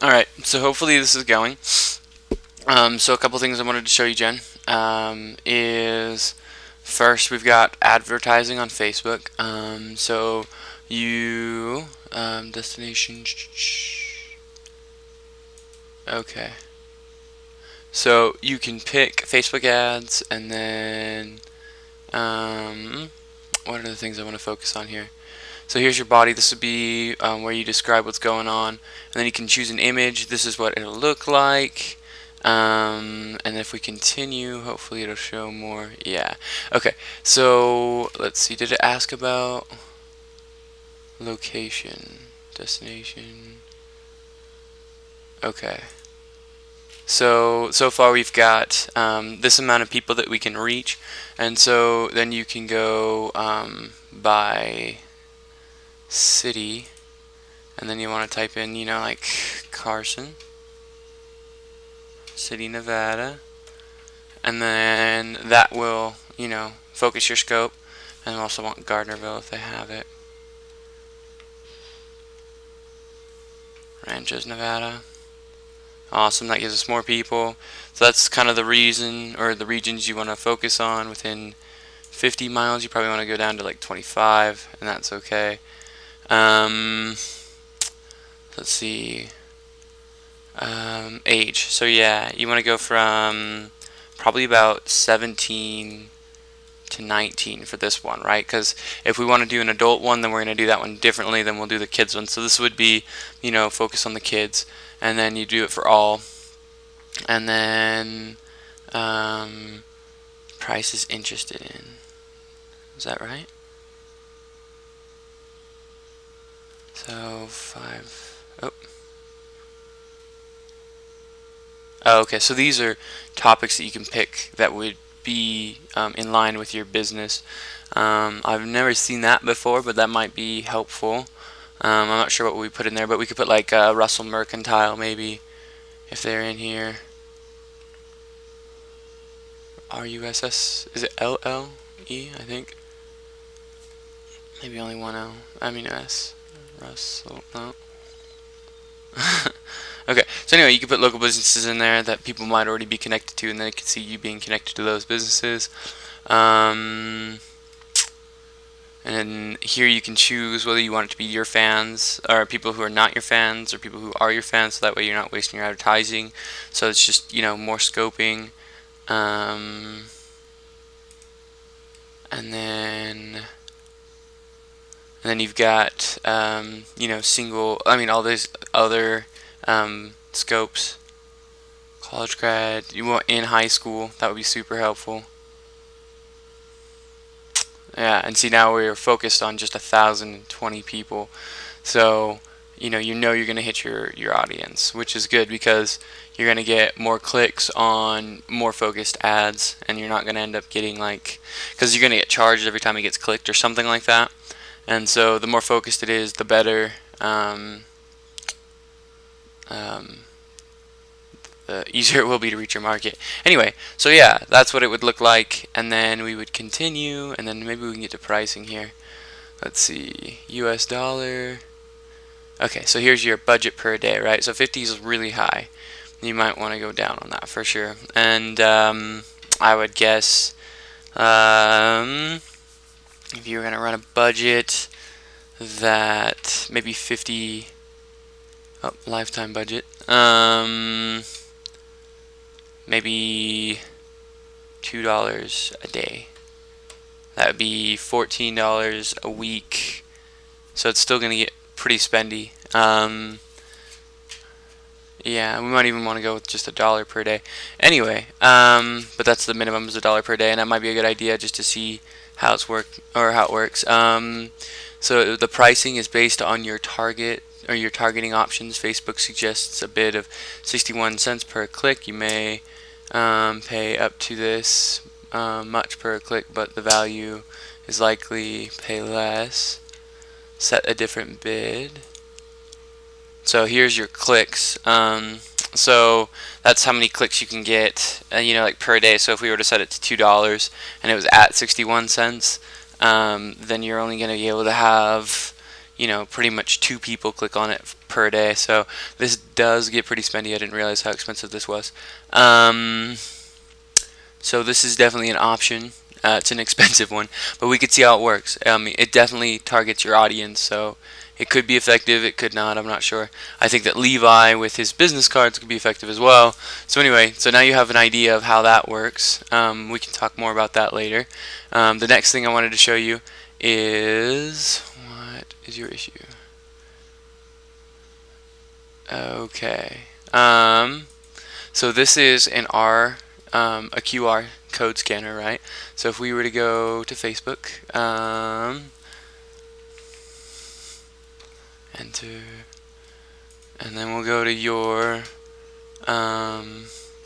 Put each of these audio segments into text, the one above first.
Alright, so hopefully this is going. So a couple things I wanted to show you, Jen, is first we've got advertising on Facebook. So you, destination, okay. So you can pick Facebook ads and then, what are the things I want to focus on here? So here's your body. This would be where you describe what's going on, and then you can choose an image. This is what it'll look like. And if we continue, hopefully it'll show more. Yeah. Okay. So let's see. Did it ask about location, destination? Okay. So far we've got this amount of people that we can reach, and so then you can go by city, and then you want to type in, like Carson City, Nevada, and then that will, focus your scope. And I also want Gardnerville if they have it. Ranchos, Nevada. Awesome, that gives us more people. So that's kind of the reason, or the regions you want to focus on. Within 50 miles, you probably want to go down to like 25, and that's okay. Let's see. Age. So yeah, you want to go from probably about 17 to 19 for this one, right? Because if we want to do an adult one, then we're going to do that one differently than we'll do the kids one. So this would be, focus on the kids, and then you do it for all, and then price is interested in. Is that right? So 5. Oh, okay. So these are topics that you can pick that would be in line with your business. I've never seen that before, but that might be helpful. I'm not sure what we put in there, but we could put like Russell Mercantile maybe if they're in here. RUSS, is it LLE? I think. Maybe only one L. I mean S. Russell. No. Okay, so anyway, you can put local businesses in there that people might already be connected to, and then they can see you being connected to those businesses. And then here you can choose whether you want it to be your fans, or people who are not your fans, or people who are your fans, so that way you're not wasting your advertising. So it's just, more scoping. And then you've got, all these other scopes. College grad, you want in high school, that would be super helpful. Yeah, and see, now we're focused on just 1,020 people. So, you're going to hit your audience, which is good because you're going to get more clicks on more focused ads, and you're not going to end up getting because you're going to get charged every time it gets clicked or something like that. And so the more focused it is, the better. The easier it will be to reach your market. Anyway, so yeah, that's what it would look like, and then we would continue, and then maybe we can get to pricing here. Let's see, US dollar. Okay, so here's your budget per day, right? So 50 is really high. You might want to go down on that for sure. And I would guess if you were going to run a budget that maybe 50, lifetime budget, maybe $2 a day. That would be $14 a week. So it's still going to get pretty spendy. Yeah, we might even want to go with just $1 per day. Anyway, but that's the minimum, is $1 per day, and that might be a good idea just to see how it works. So the pricing is based on your target or your targeting options. Facebook suggests a bid of 61 cents per click. You may pay up to this much per click, but the value is likely pay less. Set a different bid. So here's your clicks. So that's how many clicks you can get, per day. So if we were to set it to $2 and it was at 61 cents, then you're only going to be able to have, pretty much 2 people click on it per day. So this does get pretty spendy. I didn't realize how expensive this was. So this is definitely an option. It's an expensive one, but we could see how it works. It definitely targets your audience, so it could be effective, it could not, I'm not sure. I think that Levi with his business cards could be effective as well. So anyway, so now you have an idea of how that works. We can talk more about that later. The next thing I wanted to show you is, what is your issue? Okay. So this is a QR code scanner, right? So if we were to go to Facebook, enter, and then we'll go to your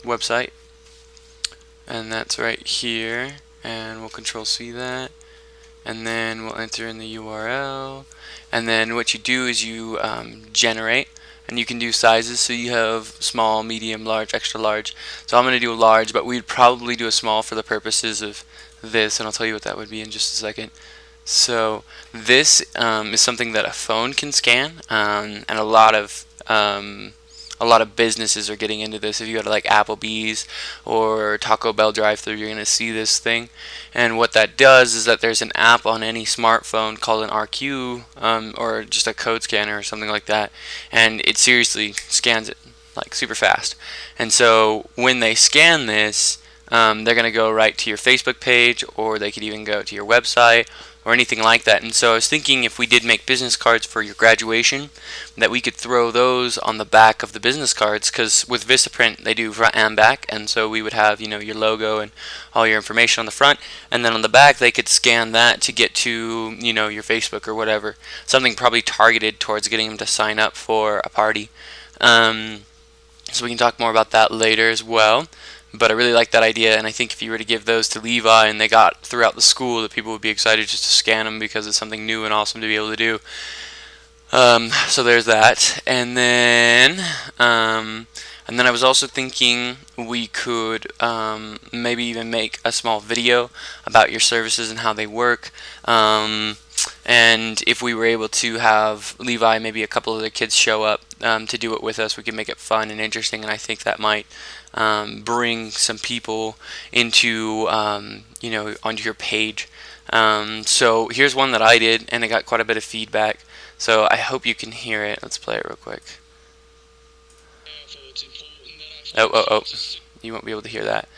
website, and that's right here, and we'll Control C that, and then we'll enter in the URL, and then what you do is you generate, and you can do sizes, so you have small, medium, large, extra large. So I'm going to do a large, but we'd probably do a small for the purposes of this, and I'll tell you what that would be in just a second. So this is something that a phone can scan, and a lot of businesses are getting into this. If you go to like Applebee's or Taco Bell drive-thru, you're going to see this thing. And what that does is that there's an app on any smartphone called an RQ, or just a code scanner or something like that, and it seriously scans it like super fast. And so when they scan this, they're going to go right to your Facebook page, or they could even go to your website or anything like that. And so I was thinking, if we did make business cards for your graduation, that we could throw those on the back of the business cards, because with VistaPrint they do front and back, and so we would have your logo and all your information on the front, and then on the back they could scan that to get to your Facebook or whatever, something probably targeted towards getting them to sign up for a party. So we can talk more about that later as well. But I really like that idea, and I think if you were to give those to Levi and they got throughout the school, that people would be excited just to scan them because it's something new and awesome to be able to do. So there's that, and then I was also thinking we could maybe even make a small video about your services and how they work. And if we were able to have Levi, maybe a couple of the kids show up to do it with us, we could make it fun and interesting, and I think that might bring some people into onto your page. So here's one that I did, and it got quite a bit of feedback. So I hope you can hear it. Let's play it real quick. Oh! You won't be able to hear that.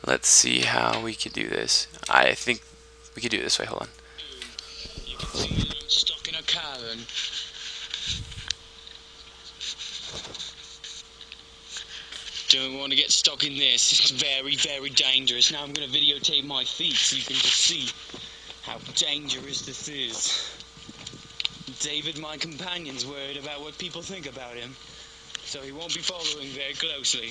Let's see how we could do this. I think we could do it this way. Hold on. You can see you're stuck in a cavern. Don't want to get stuck in this. It's very, very dangerous. Now I'm going to videotape my feet so you can just see how dangerous this is. David, my companion's worried about what people think about him, so he won't be following very closely.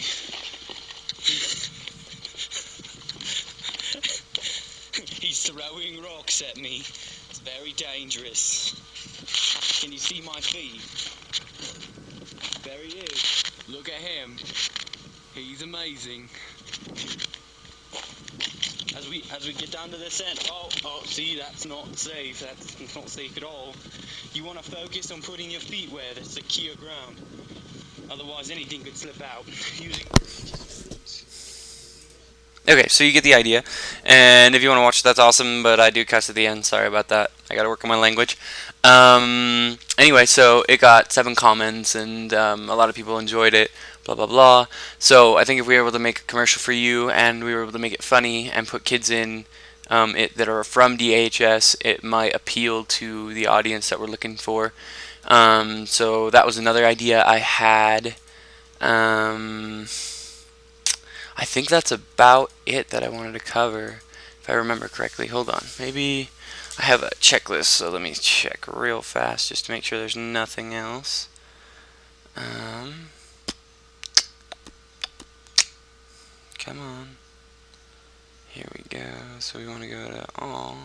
He's throwing rocks at me. It's very dangerous. Can you see my feet? There he is. Look at him. He's amazing. As we get down to this end, oh, see, that's not safe. That's not safe at all. You want to focus on putting your feet where there's secure ground. Otherwise, anything could slip out. Okay, so you get the idea, and if you want to watch, that's awesome, but I do cuss at the end. Sorry about that. I gotta work on my language. Anyway, so it got 7 comments, and a lot of people enjoyed it, blah blah blah. So I think if we were able to make a commercial for you, and we were able to make it funny and put kids in that are from DHS, it might appeal to the audience that we're looking for. So that was another idea I had. I think that's about it that I wanted to cover, if I remember correctly. Hold on, maybe I have a checklist, so let me check real fast just to make sure there's nothing else. Come on. Here we go. So we want to go to all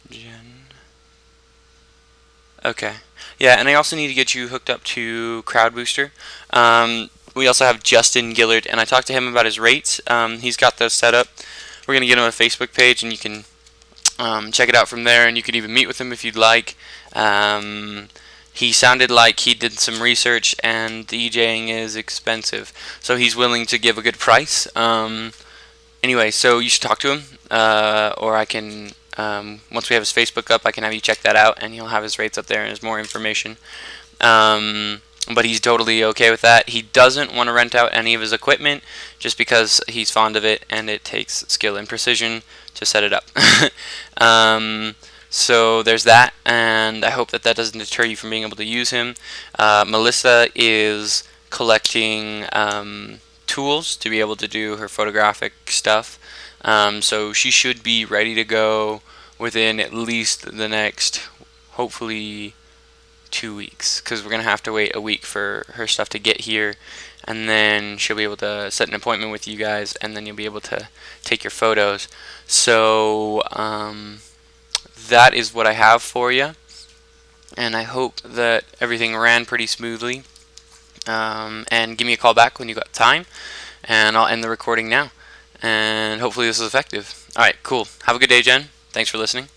gen. Okay. Yeah, and I also need to get you hooked up to CrowdBooster. We also have Justin Gillard, and I talked to him about his rates. He's got those set up. We're going to get him a Facebook page, and you can check it out from there, and you could even meet with him if you'd like. He sounded like he did some research, and DJing is expensive, so he's willing to give a good price. Anyway, so you should talk to him, or I can, once we have his Facebook up, I can have you check that out, and he'll have his rates up there and there's more information. But he's totally okay with that. He doesn't want to rent out any of his equipment just because he's fond of it, and it takes skill and precision to set it up. So there's that, and I hope that that doesn't deter you from being able to use him. Melissa is collecting tools to be able to do her photographic stuff, so she should be ready to go within at least the next, hopefully, 2 weeks, because we're going to have to wait a week for her stuff to get here, and then she'll be able to set an appointment with you guys, and then you'll be able to take your photos. So that is what I have for you, and I hope that everything ran pretty smoothly. And give me a call back when you got time, and I'll end the recording now, and hopefully this is effective. Alright, cool. Have a good day, Jen. Thanks for listening.